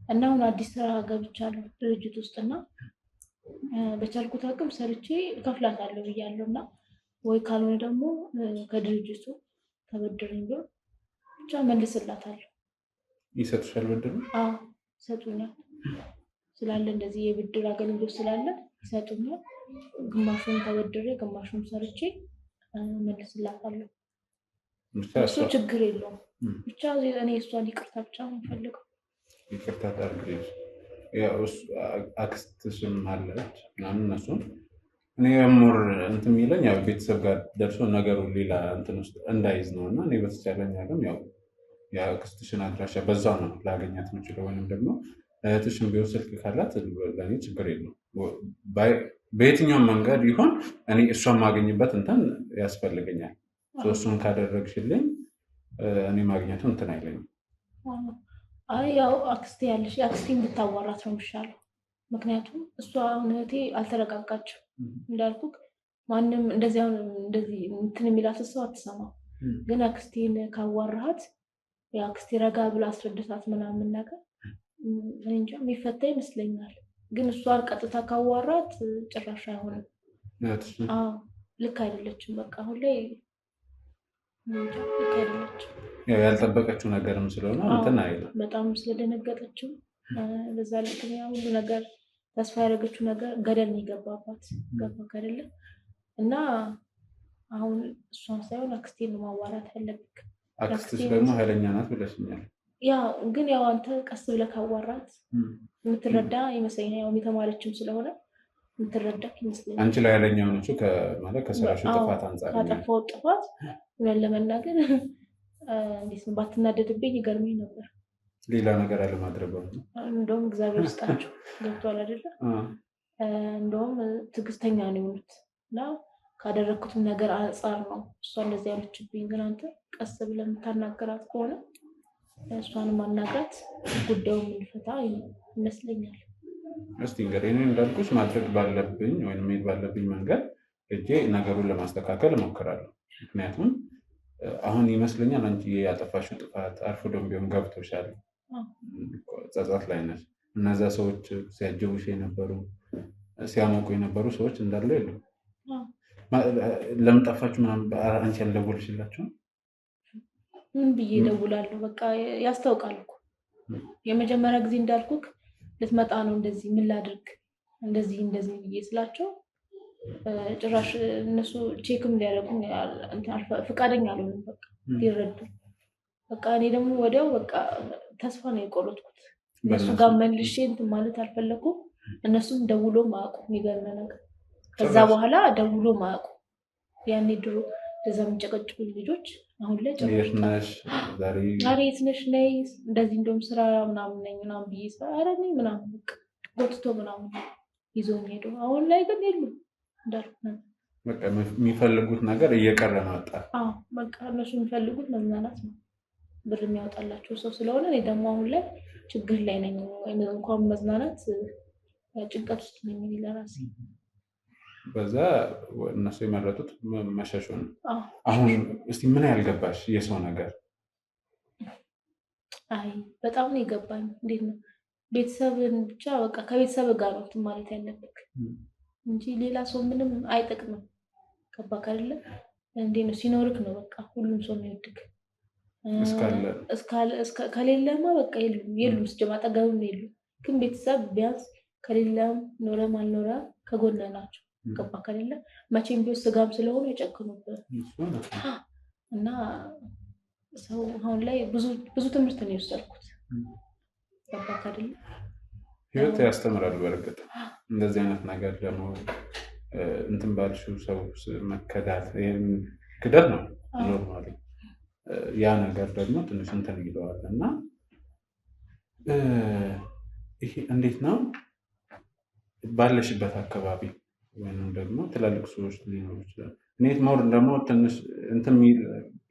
እና አሁን አዲስ ስራ ገብቻለሁ ድርጅት ውስጥ እና በቻልኩት አቅም ሰርቼ እከፍላታለሁ ብያለሁ እና ወይ ካልሆነ ደግሞ ከድርጅቱ ተበድረኝ ቢሆን ብቻ መልስላታለሁ። ይሰጡሻል ብድሩ? አዎ ይሰጡኛል። ስላለ እንደዚህ የብድር አገልግሎት ስላለ ይሰጡኛል። ግማሹን ተበድሬ ግማሹን ሰርቼ መልስላታለሁ። እሱ ችግር የለውም። ብቻ እኔ እሷን ይቅርታ ብቻ ነው የምፈልገው። ይቅርታ ታድርግልሽ። አክስትሽም አለች ምናምን እነሱም እኔ ሞር እንትን የሚለኝ ያው ቤተሰብ ጋር ደርሶ ነገሩ ሌላ እንትን ውስጥ እንዳይዝ ነው እና እኔ በተቻለኝ አቅም ያው የአክስትሽን አድራሻ በዛ ነው ላገኛት የምችለው ወይም ደግሞ እህትሽን ቢሆን ስልክ ካላት ለእኔ ችግር የለውም። በየትኛውም መንገድ ይሆን እኔ እሷን ማገኝበት እንትን ያስፈልገኛል። እሱን ካደረግሽልኝ እኔ ማግኘቱ እንትን አይለኝም። አይ ያው አክስቴ ያለሽ የአክስቴን ብታዋራት ነው የሚሻለው። ምክንያቱም እሷ እህቴ አልተረጋጋችም እንዳልኩ ማንም እንደዚህ እንትን የሚላት ሰው አትሰማም። ግን አክስቴን ካዋራሃት የአክስቴ ረጋ ብላ አስረድታት ምናምን ነገር እንጃ የሚፈታ ይመስለኛል። ግን እሷን ቀጥታ ካዋራት ጭራሽ አይሆንም። ልክ አይደለችም። በቃ አሁን ላይ ልክ አይደለችም። ያልጠበቀችው ነገርም ስለሆነ እንትን አይልም። በጣም ስለደነገጠችው በዛ ላይ ሁሉ ነገር ተስፋ ያደረገችው ነገር ገደል ነው የገባባት። ገባ አይደለ? እና አሁን እሷን ሳይሆን አክስቴን ማዋራት ያለብክ። አክስትሽ ደግሞ ኃይለኛ ናት ብለሽኛል። ግን ያው አንተ ቀስ ብለህ ካዋራት የምትረዳ ይመስለኛል። ያው የተማረችም ስለሆነ የምትረዳ ይመስለኛል። አንቺ ላይ ኃይለኛ ሆነችው ማለት ከሰራሽ ጥፋት አንጻር ካጠፋው ጥፋት ብለን ለመናገር እንዴት ነው ባትናደድብኝ ይገርመኝ ነበር። ሌላ ነገር አለማድረግ ነው። እንደውም እግዚአብሔር ይስጣቸው ገብቷል አይደለ? እንደውም ትዕግስተኛ ነው የሆኑት እና ካደረግኩትም ነገር አንጻር ነው እሷ እንደዚህ ያለችብኝ። ግን አንተ ቀስ ብለህ የምታናገራት ከሆነ እሷን ማናገራት ጉዳዩን የሚፈታ ይመስለኛል። እስቲ እንግዲህ እኔ እንዳልኩሽ ማድረግ ባለብኝ ወይም መሄድ ባለብኝ መንገድ እጄ ነገሩን ለማስተካከል እሞክራለሁ። ምክንያቱም አሁን ይመስለኛል አንቺ ያጠፋሽው ጥፋት አርፍዶም ቢሆን ገብቶሻል፣ ጸጸት ላይ ነሽ። እነዛ ሰዎች ሲያጀቡሽ የነበሩ ሲያሞቁ የነበሩ ሰዎች እንዳሉ የሉም። ለምን ጠፋችሁ ምናምን አንቺ ያልደወልሽላቸው? ምን ብዬ እደውላለሁ? በቃ ያስታውቃል እኮ የመጀመሪያ ጊዜ እንዳልኩክ ልትመጣ ነው እንደዚህ ምን ላድርግ እንደዚህ ብዬ ስላቸው ጭራሽ እነሱ ቼክም ሊያደርጉ ፈቃደኛ አልሆኑም። በቃ ሊረዱ በቃ እኔ ደግሞ ወዲያው በቃ ተስፋ ነው የቆረጥኩት። እነሱ ጋር መልሼ እንትን ማለት አልፈለኩም። እነሱም ደውሎ ማያውቁ የሚገርም ነገር። ከዛ በኋላ ደውሎ ማያውቁ ያኔ ድሮ ለዛ የሚጨቀጭቁኝ ልጆች አሁን ላይ ጭራሽ የት ነሽ ነይ እንደዚህ እንደውም ስራ ምናምን ነኝ ምናምን ብዬ ኧረ እኔ ምናምን በቃ ጎትቶ ምናምን ይዞኝ ሄዶ አሁን ላይ ግን የሉም እንዳልኩት ነው። በቃ የሚፈልጉት ነገር እየቀረ ነው ወጣ። በቃ እነሱ የሚፈልጉት መዝናናት ነው፣ ብር የሚያወጣላቸው ሰው ስለሆነ እኔ ደግሞ አሁን ላይ ችግር ላይ ነኝ። እንኳን መዝናናት ጭንቀት ውስጥ ነኝ ለራሴ። በዛ እነሱ የመረጡት መሸሹ ነው። አሁን እስቲ ምን ያልገባሽ የሰው ነገር? አይ በጣም ነው የገባኝ። እንዴት ነው ቤተሰብን ብቻ በቃ ከቤተሰብ ጋር ነው ማለት ያለብክ እንጂ ሌላ ሰው ምንም አይጠቅምም። ገባክ አይደለ? እንዴት ነው ሲኖርክ ነው በቃ ሁሉም ሰው የሚወድክ። ከሌለማ በቃ የሉም ስጀማ አጠገብም የሉም። ግን ቤተሰብ ቢያንስ ከሌለም ኖረም አልኖረ ከጎነ ናቸው። ገባክ አይደለ? መቼም ቢሆን ስጋም ስለሆነ የጨክኑብህ እና ሰው አሁን ላይ ብዙ ትምህርት ነው የወሰድኩት። ገባክ አይደለ? ህይወት ያስተምራል። በእርግጥ እንደዚህ አይነት ነገር ደግሞ እንትን ባልሽው ሰው መከዳት ክደት ነው ኖርማሊ። ያ ነገር ደግሞ ትንሽ እንትን ይለዋል እና ይሄ እንዴት ነው ባለሽበት አካባቢ ወይም ደግሞ ትላልቅ ሰዎች ሊኖሩ ይችላል። እኔ ሞር ደግሞ ትንሽ እንትን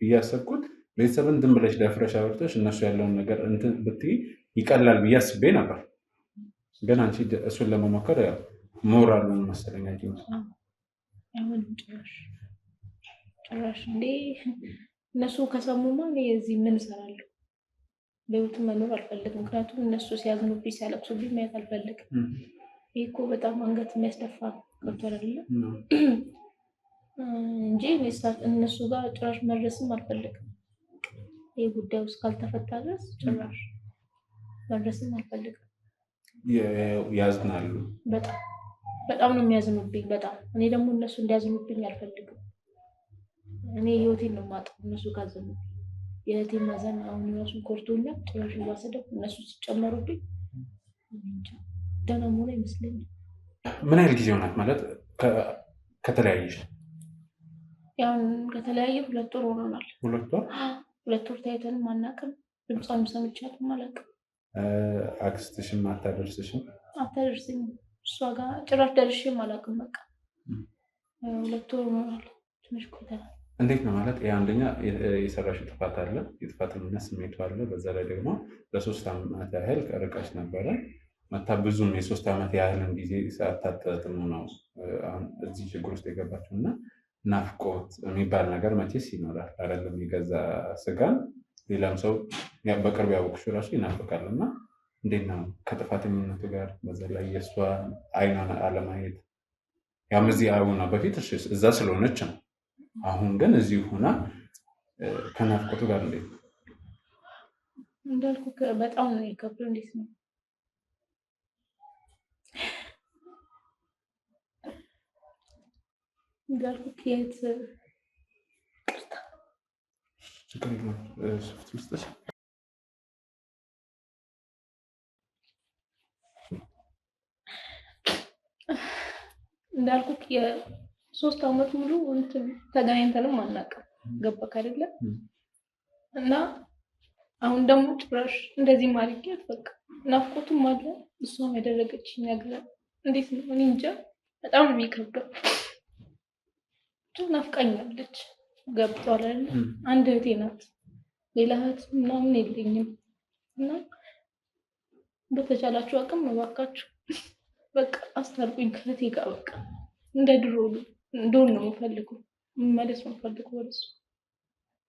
ብያሰብኩት ቤተሰብን ዝም ብለሽ ደፍረሽ አውርተሽ እነሱ ያለውን ነገር እንትን ብትይ ይቀላል ብዬ አስቤ ነበር። ግን አንቺ እሱን ለመሞከር ሞራሉን መሰለኝ ጭራሽ እንዴ እነሱ ከሰሙማ እዚህ ምን እሰራለሁ? በህይወት መኖር አልፈልግም። ምክንያቱም እነሱ ሲያዝኑብኝ ሲያለቅሱብኝ ማየት አልፈልግም። ይህ እኮ በጣም አንገት የሚያስደፋ ገብቶሃል አይደለ? እንጂ እነሱ ጋር ጭራሽ መድረስም አልፈልግም። ይህ ጉዳይ ውስጥ ካልተፈታ ድረስ ጭራሽ መድረስም አልፈልግም። ያዝናሉ። በጣም ነው የሚያዝኑብኝ። በጣም እኔ ደግሞ እነሱ እንዲያዝኑብኝ አልፈልግም። እኔ ህይወቴን ነው የማጣው እነሱ ካዘኑብኝ። የእህቴን ማዘን አሁን ራሱ ኮርቶኛል። ጭራሽ ባሰደብ እነሱ ሲጨመሩብኝ ደህና መሆን አይመስለኝም። ምን ያህል ጊዜ ሆናት ማለት ከተለያየሽ? ያው ከተለያየ 2 ወር ሆኖናል። 2 ወር? 2 ወር ታይተንም አናውቅም። ድምጿንም ሰምቻትም አላውቅም። አክስትሽም አታደርስሽም? አታደርስኝም። እሷ ጋር ጭራሽ ደርሼም አላውቅም። በቃ 2 ወር ሆኖናል። ትንሽ ቆይተናል። እንዴት ነው ማለት አንደኛ የሰራሽው ጥፋት አለ፣ የጥፋተኝነት ስሜቱ አለ። በዛ ላይ ደግሞ ለ3 ዓመት ያህል ርቀሽ ነበረ መታ ብዙም የ3 ዓመት ያህልን ጊዜ ሳታጣጥሙ ነው አሁን እዚህ ችግር ውስጥ የገባችው እና ናፍቆት የሚባል ነገር መቼስ ይኖራል አይደለም? የገዛ ስጋን ሌላም ሰው በቅርብ ያወቅሽው ራሱ ይናፍቃል። እና እንዴት ነው ከጥፋተኝነቱ ጋር በዛ ላይ የእሷ አይኗን አለማየት ያም እዚህ አሁን በፊት እዛ ስለሆነች ነው። አሁን ግን እዚህ ሆና ከናፍቆቱ ጋር እንዴት እንዳልኩ በጣም ነው የከበደው። እንዴት ነው እንዳልኩ ከየት እንዳልኩ የ3 ዓመት ሙሉ እንትን ተገናኝተንም አናውቅም። ገባክ አይደለ? እና አሁን ደግሞ ጭራሽ እንደዚህ ማድረጊያት በቃ ናፍቆቱም አለ እሷም ያደረገችኝ ነገር እንዴት ነው እኔ እንጃ። በጣም ነው የሚከብደው። ናፍቃኛለች። ገብቷል አይደል? አንድ እህቴ ናት፣ ሌላ እህት ምናምን የለኝም። እና በተቻላችሁ አቅም እባካችሁ በቃ አስታርቁኝ ከእህቴ ጋር። በቃ እንደ ድሮ እንደሆነ ነው የምፈልገው፣ መመለስ ነው የምፈልገው ወደሱ።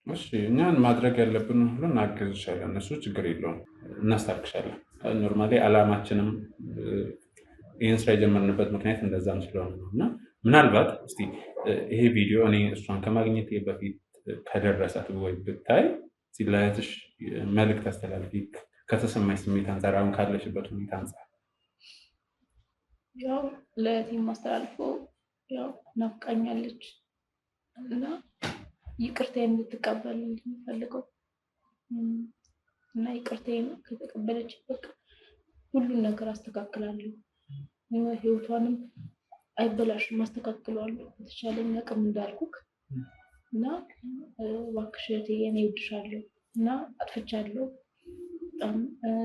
እሺ እኛን ማድረግ ያለብን ሁሉ እናግዝሻለን። እሱ ችግር የለውም፣ እናስታርቅሻለን። ኖርማሊ አላማችንም ይህን ስራ የጀመርንበት ምክንያት እንደዛም ስለሆነ ነው። እና ምናልባት እስቲ ይሄ ቪዲዮ እኔ እሷን ከማግኘት በፊት ከደረሳት ወይ ብታይ ለእህትሽ መልዕክት አስተላልፊ፣ ከተሰማኝ ስሜት አንጻር፣ አሁን ካለሽበት ሁኔታ አንጻር። ያው ለእህቴ የማስተላልፈው ያው ናፍቃኛለች እና ይቅርታዬን እንድትቀበል የምፈልገው እና ይቅርታዬን ከተቀበለች በቃ ሁሉን ነገር አስተካክላለሁ፣ ህይወቷንም አይበላሽም፣ አስተካክላለሁ በተቻለኝ አቅም እንዳልኩክ። እና እባክሽ እህቴ እኔ እወድሻለሁ እና አጥፍቻለሁ፣ በጣም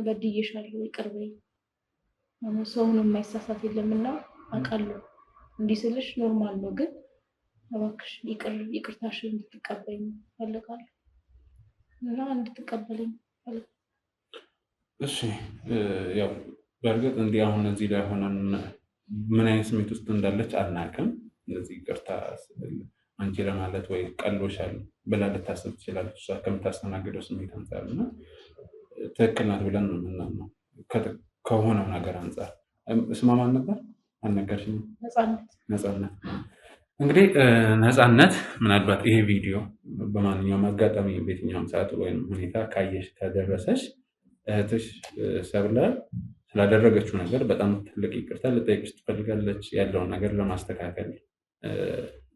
በድዬሻለሁ፣ ይቅር በይኝ። ሰውን የማይሳሳት የለምና አውቃለሁ፣ እንዲህ ስልሽ ኖርማል ነው፣ ግን እባክሽ ይቅርታሽን እንድትቀበይኝ እፈልጋለሁ እና እንድትቀበለኝ እፈልጋለሁ። እሺ ያው በእርግጥ እንዲህ አሁን እዚህ ላይ ሆነን ምን አይነት ስሜት ውስጥ እንዳለች አናውቅም። እንደዚህ ይቅርታ አንቺ ለማለት ወይ ቀሎሻል ብላ ልታስብ ትችላለች እሷ ከምታስተናግደው ስሜት አንጻር እና ትክክል ናት ብለን ነው የምናምነው ከሆነው ነገር አንጻር። ስሟ ማን ነበር አልነገርሽኝም? ነፃነት። እንግዲህ ነፃነት ምናልባት ይሄ ቪዲዮ በማንኛውም አጋጣሚ በየትኛውም ሰዓት ወይም ሁኔታ ካየሽ ከደረሰሽ እህትሽ ሰብለ ስላደረገችው ነገር በጣም ትልቅ ይቅርታ ልጠይቅሽ ትፈልጋለች፣ ያለውን ነገር ለማስተካከል።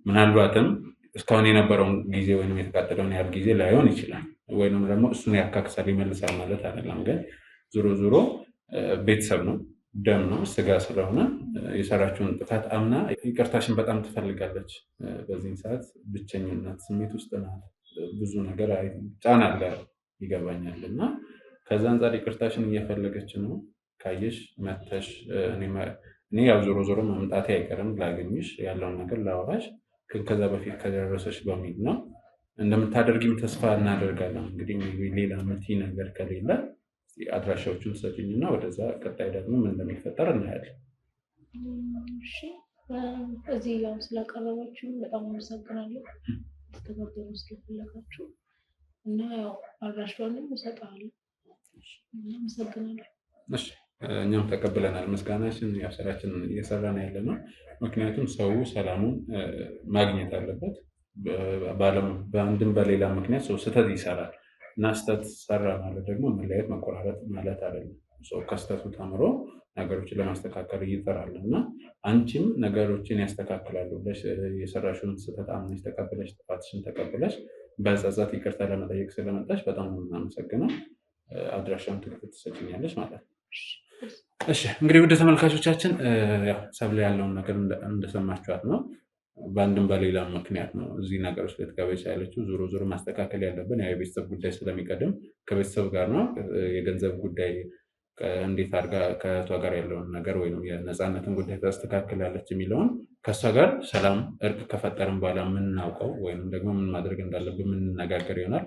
ምናልባትም እስካሁን የነበረውን ጊዜ ወይም የተቃጠለውን ያህል ጊዜ ላይሆን ይችላል፣ ወይም ደግሞ እሱን ያካክሳል ይመልሳል ማለት አይደለም። ግን ዞሮ ዞሮ ቤተሰብ ነው፣ ደም ነው፣ ስጋ ስለሆነ የሰራችውን ጥፋት አምና ይቅርታሽን በጣም ትፈልጋለች። በዚህ ሰዓት ብቸኝነት ስሜት ውስጥ ናት። ብዙ ነገር ጫና አለ ይገባኛል። እና ከዛ አንጻር ይቅርታሽን እየፈለገች ነው። ካየሽ መተሽ እኔ ያው ዞሮ ዞሮ መምጣቴ አይቀርም ላገኝሽ ያለውን ነገር ላወራሽ፣ ግን ከዛ በፊት ከደረሰሽ በሚል ነው። እንደምታደርጊም ተስፋ እናደርጋለን። እንግዲህ ሌላ ምርቲ ነገር ከሌለ አድራሻዎቹን ሰጪኝና ወደዛ ቀጣይ ደግሞ ምን እንደሚፈጠር እናያለን። እሺ፣ እዚህ ያው ስላቀረባችሁ በጣም አመሰግናለሁ። ተከታተሉ ስለፈለጋችሁ እና ያው አድራሻውንም እሰጥሃለሁ። አመሰግናለሁ። እሺ፣ እኛም ተቀብለናል ምስጋናችን። ያው ስራችንን እየሰራን ያለ ነው። ምክንያቱም ሰው ሰላሙን ማግኘት አለበት። በአንድም በሌላ ምክንያት ሰው ስህተት ይሰራል እና ስህተት ሰራ ማለት ደግሞ መለያየት መቆራረጥ ማለት አይደለም። ሰው ከስህተቱ ተምሮ ነገሮችን ለማስተካከል ይጥራል እና አንቺም ነገሮችን ያስተካክላሉ ብለሽ የሰራሽውን ስህተት አምነሽ ተቀብለሽ ጥፋትሽን ተቀብለሽ በጸጸት ይቅርታ ለመጠየቅ ስለመጣሽ በጣም እናመሰግናለን። አድራሻውን ትክክል ትሰጪኛለሽ ማለት ነው። እሺ፣ እንግዲህ ውድ ተመልካቾቻችን ሰብለ ያለውን ነገር እንደሰማችኋት ነው። በአንድም በሌላ ምክንያት ነው እዚህ ነገሮች ልትገባ ያለችው። ዞሮ ዞሮ ማስተካከል ያለብን የቤተሰብ ጉዳይ ስለሚቀድም ከቤተሰብ ጋር ነው። የገንዘብ ጉዳይ እንዴት አድርጋ ከእህቷ ጋር ያለውን ነገር ወይም የነፃነትን ጉዳይ ታስተካክላለች የሚለውን ከእሷ ጋር ሰላም እርቅ ከፈጠርን በኋላ የምናውቀው ወይም ደግሞ ምን ማድረግ እንዳለብን የምንነጋገር ይሆናል።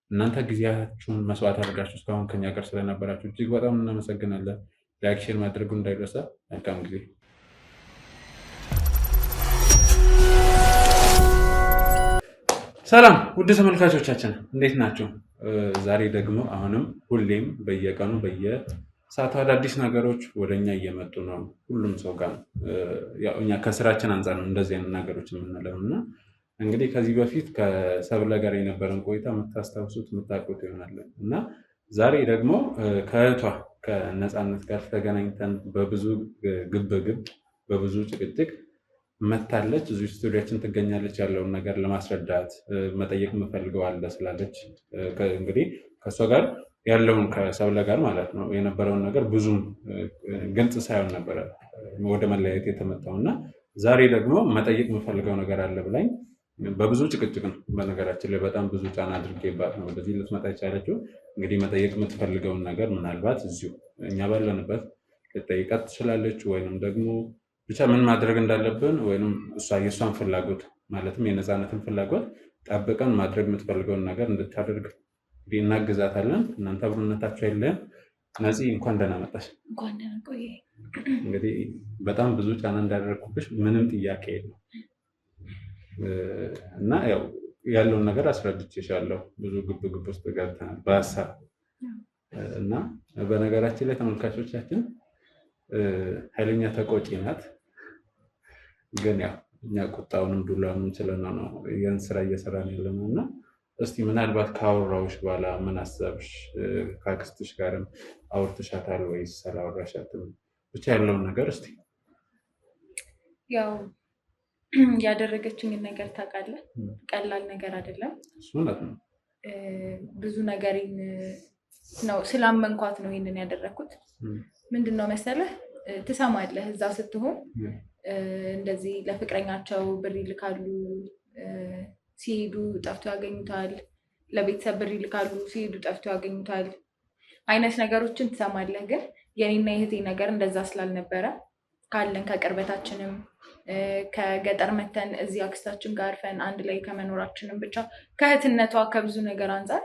እናንተ ጊዜያችሁን መስዋዕት አድርጋችሁ እስካሁን ከኛ ጋር ስለነበራችሁ እጅግ በጣም እናመሰግናለን። ላይክ፣ ሼር ማድረጉ እንዳይረሳ። መልካም ጊዜ። ሰላም ውድ ተመልካቾቻችን እንዴት ናቸው? ዛሬ ደግሞ አሁንም ሁሌም በየቀኑ በየሰዓቱ አዳዲስ ነገሮች ወደኛ እየመጡ ነው። ሁሉም ሰው ጋር እኛ ከስራችን አንጻር ነው እንደዚህ አይነት ነገሮች የምንለው እና እንግዲህ ከዚህ በፊት ከሰብለ ጋር የነበረን ቆይታ የምታስታውሱት የምታውቁት ይሆናል እና ዛሬ ደግሞ ከእህቷ ከነፃነት ጋር ተገናኝተን በብዙ ግብግብ በብዙ ጭቅጭቅ መታለች። እዚህ ስቱዲያችን ትገኛለች። ያለውን ነገር ለማስረዳት መጠየቅ የምፈልገው አለ ስላለች እንግዲህ ከእሷ ጋር ያለውን ከሰብለ ጋር ማለት ነው የነበረውን ነገር ብዙም ግልጽ ሳይሆን ነበረ ወደ መለያየት የተመጣው እና ዛሬ ደግሞ መጠየቅ የምፈልገው ነገር አለ ብላኝ በብዙ ጭቅጭቅ ነው። በነገራችን ላይ በጣም ብዙ ጫና አድርጌባት ነው ወደዚህ ልትመጣ የቻለችው። እንግዲህ መጠየቅ የምትፈልገውን ነገር ምናልባት እዚሁ እኛ ባለንበት ልጠይቃት ትችላለች፣ ወይንም ደግሞ ብቻ ምን ማድረግ እንዳለብን ወይም እሷ የእሷን ፍላጎት ማለትም የነፃነትን ፍላጎት ጠብቀን ማድረግ የምትፈልገውን ነገር እንድታደርግ እናግዛታለን። እናንተ አብሮነታችሁ የለን። ነፂ እንኳን ደህና መጣሽ። እንግዲህ በጣም ብዙ ጫና እንዳደረግኩብሽ ምንም ጥያቄ የለም እና ያው ያለውን ነገር አስረድቼሻለሁ። ብዙ ግብግብ ውስጥ ገብተናል በሀሳብ እና በነገራችን ላይ ተመልካቾቻችን ኃይለኛ ተቆጪ ናት። ግን ያው እኛ ቁጣውንም ዱላውንም ችለነው ነው ይህን ስራ እየሰራን ያለ ነው እና እስቲ ምናልባት ከአወራሁሽ በኋላ ምን አሰብሽ? ከአክስትሽ ጋርም አውርተሻታል ወይስ አላወራሻትም? ብቻ ያለውን ነገር እስቲ። ያው ያደረገችኝን ነገር ታውቃለህ። ቀላል ነገር አይደለም። እሱ እውነት ነው። ብዙ ነገሬን ነው ስላመንኳት ነው ይህንን ያደረግኩት። ምንድን ነው መሰለህ፣ ትሰማለህ እዛ ስትሆን እንደዚህ ለፍቅረኛቸው ብር ይልካሉ፣ ሲሄዱ ጠፍቶ ያገኙታል። ለቤተሰብ ብር ይልካሉ፣ ሲሄዱ ጠፍቶ ያገኙታል አይነት ነገሮችን ትሰማለህ። ግን የኔና የእህቴ ነገር እንደዛ ስላልነበረ ካለን ከቅርበታችንም ከገጠር መተን እዚህ አክስታችን ጋር አርፈን አንድ ላይ ከመኖራችንም ብቻ ከእህትነቷ ከብዙ ነገር አንጻር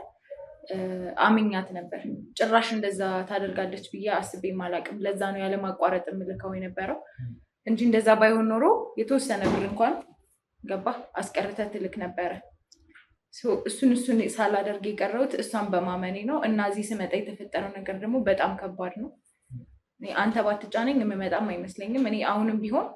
አምኛት ነበር። ጭራሽ እንደዛ ታደርጋለች ብዬ አስቤም አላቅም። ለዛ ነው ያለማቋረጥ የምልከው የነበረው እንጂ እንደዛ ባይሆን ኖሮ የተወሰነ ብር እንኳን ገባ አስቀርተህ ትልክ ነበረ። እሱን ሳላደርግ የቀረሁት እሷን በማመኔ ነው። እና እዚህ ስመጣ የተፈጠረው ነገር ደግሞ በጣም ከባድ ነው። አንተ ባትጫነኝ የምመጣም አይመስለኝም። እኔ አሁንም ቢሆን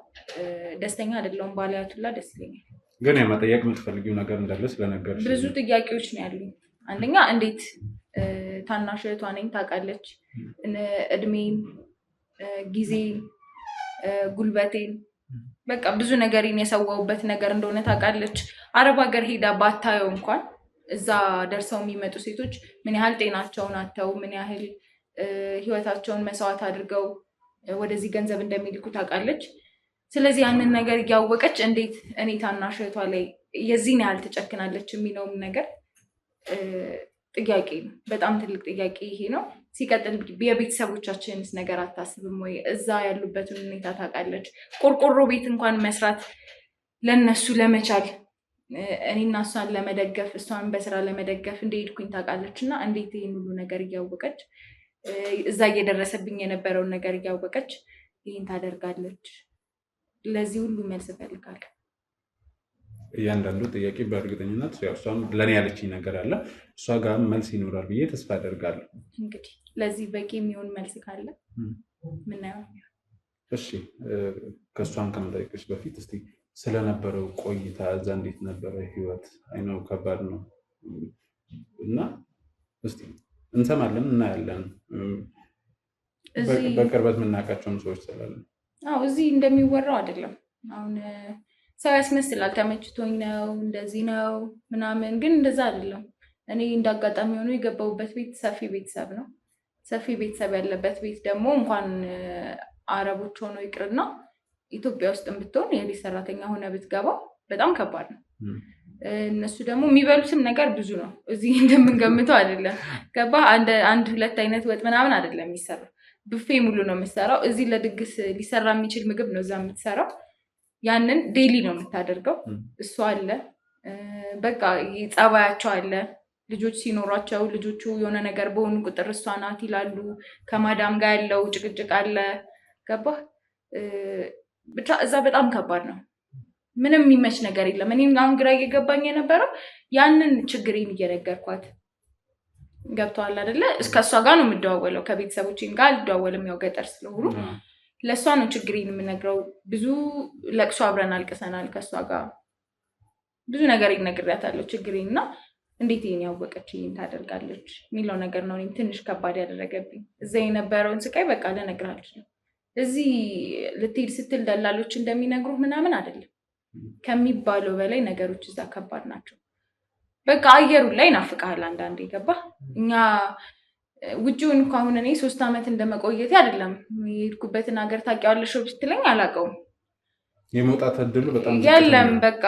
ደስተኛ አይደለሁም። ባለያቱላ ደስ ይለኛል። ግን የመጠየቅ የምትፈልጊው ነገር እንዳለ ስለነገርሽ ብዙ ጥያቄዎች ነው ያሉኝ። አንደኛ እንዴት ታናሽ እህቷ ነኝ ታውቃለች። እድሜን፣ ጊዜን፣ ጉልበቴን በቃ ብዙ ነገሬን የሰዋውበት ነገር እንደሆነ ታውቃለች። አረብ ሀገር ሄዳ ባታየው እንኳን እዛ ደርሰው የሚመጡ ሴቶች ምን ያህል ጤናቸውን አተው ምን ያህል ህይወታቸውን መስዋዕት አድርገው ወደዚህ ገንዘብ እንደሚልኩ ታውቃለች። ስለዚህ ያንን ነገር እያወቀች እንዴት እኔ ታናሽ እህቷ ላይ የዚህን ያህል ትጨክናለች የሚለውም ነገር ጥያቄ ነው። በጣም ትልቅ ጥያቄ ይሄ ነው። ሲቀጥል የቤተሰቦቻችንስ ነገር አታስብም ወይ? እዛ ያሉበትን ሁኔታ ታውቃለች። ቆርቆሮ ቤት እንኳን መስራት ለነሱ ለመቻል እኔና እሷን ለመደገፍ እሷን በስራ ለመደገፍ እንደሄድኩኝ ታውቃለች። እና እንዴት ይህን ሁሉ ነገር እያወቀች እዛ እየደረሰብኝ የነበረውን ነገር እያወቀች ይህን ታደርጋለች? ለዚህ ሁሉ መልስ እፈልጋለሁ። እያንዳንዱ ጥያቄ በእርግጠኝነት እሷም ለእኔ ያለችኝ ነገር አለ፣ እሷ ጋር መልስ ይኖራል ብዬ ተስፋ አደርጋለሁ። እንግዲህ ለዚህ በቂ የሚሆን መልስ ካለ ምናየው። እሺ፣ ከእሷን ከመጠየቅሽ በፊት እስኪ ስለነበረው ቆይታ እዛ እንዴት ነበረ ህይወት? አይነው ከባድ ነው እና እስኪ እንሰማለን እናያለን፣ በቅርበት የምናውቃቸውን ሰዎች ስላለ። እዚህ እንደሚወራው አይደለም። አሁን ሰው ያስመስላል፣ ተመችቶኝ ነው እንደዚህ ነው ምናምን፣ ግን እንደዛ አይደለም። እኔ እንዳጋጣሚ ሆኖ የገባሁበት ቤት ሰፊ ቤተሰብ ነው። ሰፊ ቤተሰብ ያለበት ቤት ደግሞ እንኳን አረቦች ሆኖ ይቅርና ኢትዮጵያ ውስጥ ብትሆን የቤት ሰራተኛ ሆነ ብትገባ በጣም ከባድ ነው። እነሱ ደግሞ የሚበሉትም ነገር ብዙ ነው። እዚህ እንደምንገምተው አይደለም። ገባ አንድ ሁለት አይነት ወጥ ምናምን አይደለም የሚሰራው፣ ብፌ ሙሉ ነው የምትሰራው። እዚህ ለድግስ ሊሰራ የሚችል ምግብ ነው እዛ የምትሰራው። ያንን ዴይሊ ነው የምታደርገው። እሱ አለ በቃ ጸባያቸው አለ። ልጆች ሲኖሯቸው ልጆቹ የሆነ ነገር በሆኑ ቁጥር እሷ ናት ይላሉ። ከማዳም ጋር ያለው ጭቅጭቅ አለ። ገባ ብቻ እዛ በጣም ከባድ ነው። ምንም የሚመች ነገር የለም። እኔም አሁን ግራ እየገባኝ የነበረው ያንን ችግሬን እየነገርኳት፣ ገብተዋል አይደለ? እስከ እሷ ጋር ነው የምደዋወለው፣ ከቤተሰቦቼም ጋር አልደዋወልም፣ ያው ገጠር ስለሆኑ ለእሷ ነው ችግሬን የምነግረው። ብዙ ለቅሶ አብረን አልቅሰናል። ከእሷ ጋር ብዙ ነገር ይነግሪያታለሁ ችግሬን እና እንዴት ይህን ያወቀች ይህን ታደርጋለች የሚለው ነገር ነው እኔም ትንሽ ከባድ ያደረገብኝ። እዛ የነበረውን ስቃይ በቃ ልነግርህ አልችልም። እዚህ ልትሄድ ስትል ደላሎች እንደሚነግሩ ምናምን አይደለም። ከሚባለው በላይ ነገሮች እዛ ከባድ ናቸው። በቃ አየሩን ላይ ናፍቃል አንዳንዴ። ገባ እኛ ውጭውን እኮ አሁን እኔ 3 ዓመት እንደመቆየቴ አይደለም የሄድኩበትን ሀገር ታውቂዋለሽ ብትለኝ አላውቀውም። የመውጣት እድሉ በጣም የለም። በቃ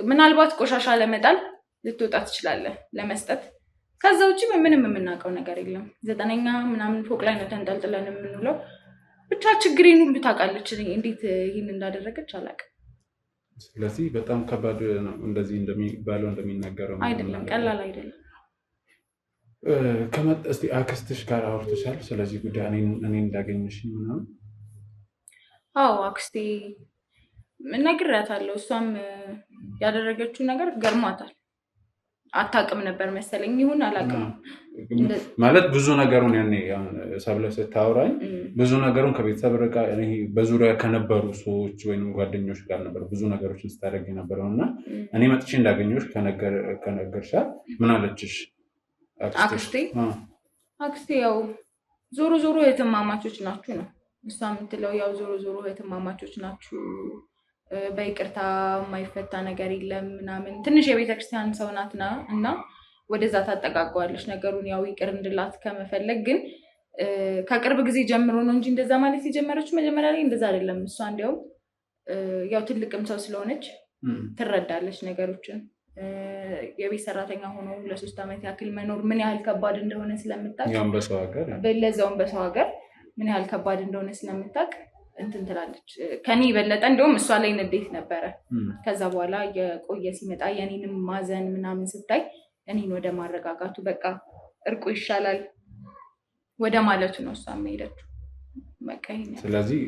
ምናልባት ቆሻሻ ለመጣል ልትወጣ ትችላለህ፣ ለመስጠት። ከዛ ውጭ ምንም የምናውቀው ነገር የለም። 9ኛ ምናምን ፎቅ ላይ ነው ተንጠልጥለን የምንውለው። ብቻ ችግሬን ሁሉ ታውቃለች። እንዴት ይህን እንዳደረገች አላውቅም። ስለዚህ በጣም ከባድ ነው። እንደዚህ እንደሚባለው እንደሚናገረው አይደለም፣ ቀላል አይደለም። እስኪ አክስትሽ ጋር አውርተሻል ስለዚህ ጉዳይ? እኔ እንዳገኘሽ ምናምን? አዎ አክስቴ ነግሬያታለሁ። እሷም ያደረገችው ነገር ገርሟታል። አታውቅም ነበር መሰለኝ፣ ይሁን አላውቅም። ማለት ብዙ ነገሩን ያኔ ሰብለ ስታወራኝ ብዙ ነገሩን ከቤተሰብ ርቃ በዙሪያ ከነበሩ ሰዎች ወይም ጓደኞች ጋር ነበር ብዙ ነገሮችን ስታደርግ የነበረው እና እኔ መጥቼ እንዳገኘሁሽ ከነገርሻት ምን አለችሽ? አክስቴ ያው ዞሮ ዞሮ እህትማማቾች ናችሁ ነው እሷ የምትለው። ያው ዞሮ ዞሮ እህትማማቾች ናችሁ፣ በይቅርታ የማይፈታ ነገር የለም ምናምን። ትንሽ የቤተክርስቲያን ሰው ናትና እና ወደዛ ታጠጋጓለች ነገሩን፣ ያው ይቅር እንድላት ከመፈለግ። ግን ከቅርብ ጊዜ ጀምሮ ነው እንጂ እንደዛ ማለት የጀመረችው መጀመሪያ ላይ እንደዛ አይደለም። እሷ እንዲያውም ያው ትልቅም ሰው ስለሆነች ትረዳለች ነገሮችን። የቤት ሰራተኛ ሆኖ ለ3 ዓመት ያክል መኖር ምን ያህል ከባድ እንደሆነ ስለምታውቅ፣ ለዛውም በሰው ሀገር ምን ያህል ከባድ እንደሆነ ስለምታውቅ እንትን ትላለች። ከኔ የበለጠ እንደውም እሷ ላይ ንዴት ነበረ። ከዛ በኋላ የቆየ ሲመጣ የኔንም ማዘን ምናምን ስታይ እኔን ወደ ማረጋጋቱ በቃ እርቁ ይሻላል ወደ ማለቱ ነው እሷ የምሄደችው። ስለዚህ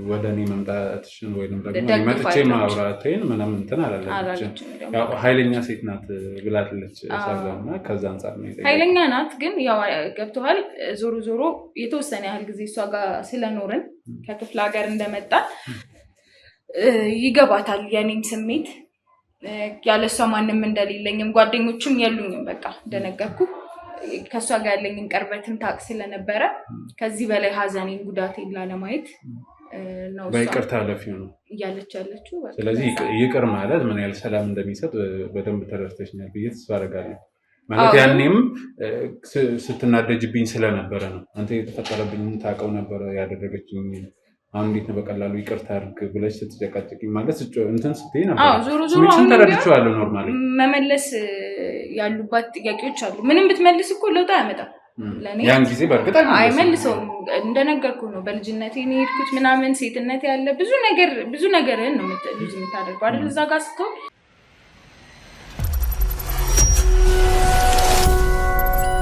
ወደ እኔ መምጣትሽን ወይም ደግሞ መጥቼ ማውራቴን ምናምን እንትን አላለች። ኃይለኛ ሴት ናት ብላለች ሰብለና፣ ከዛ አንጻር ነው ኃይለኛ ናት። ግን ያው ገብቶሃል፣ ዞሮ ዞሮ የተወሰነ ያህል ጊዜ እሷ ጋር ስለኖርን ከክፍለ ሀገር እንደመጣ ይገባታል የኔም ስሜት። ያለሷ ማንም እንደሌለኝም ጓደኞችም የሉኝም። በቃ እንደነገርኩ ከእሷ ጋር ያለኝን ቅርበትም ታውቅ ስለነበረ ከዚህ በላይ ሀዘኔን ጉዳቴን ላለማየት ነው በይቅርታ ኃላፊው ነው እያለች ያለችው። ስለዚህ ይቅር ማለት ምን ያህል ሰላም እንደሚሰጥ በደንብ ተረድተሽኛል ብዬ ተስፋ አደርጋለሁ። ማለት ያኔም ስትናደጅብኝ ስለነበረ ነው። አንተ የተፈጠረብኝ ታውቀው ነበረ ያደረገችኝ። አሁን እንዴት ነው በቀላሉ ይቅርታ አድርግ ብለሽ ስትጨቃጨቂኝ ማለት እንትን ስትይ ነበር። ዞሮ ዞሮ ተረድቼዋለሁ። ኖርማሊ መመለስ ያሉባት ጥያቄዎች አሉ። ምንም ብትመልስ እኮ ለውጥ አያመጣም። ያን ጊዜ በእርግጥ አይመልሰውም። እንደነገርኩ ነው በልጅነቴ ነው የሄድኩት ምናምን ሴትነት ያለ ብዙ ነገርን ነው የምታደርገው አይደል? እዛ ጋር ስትሆን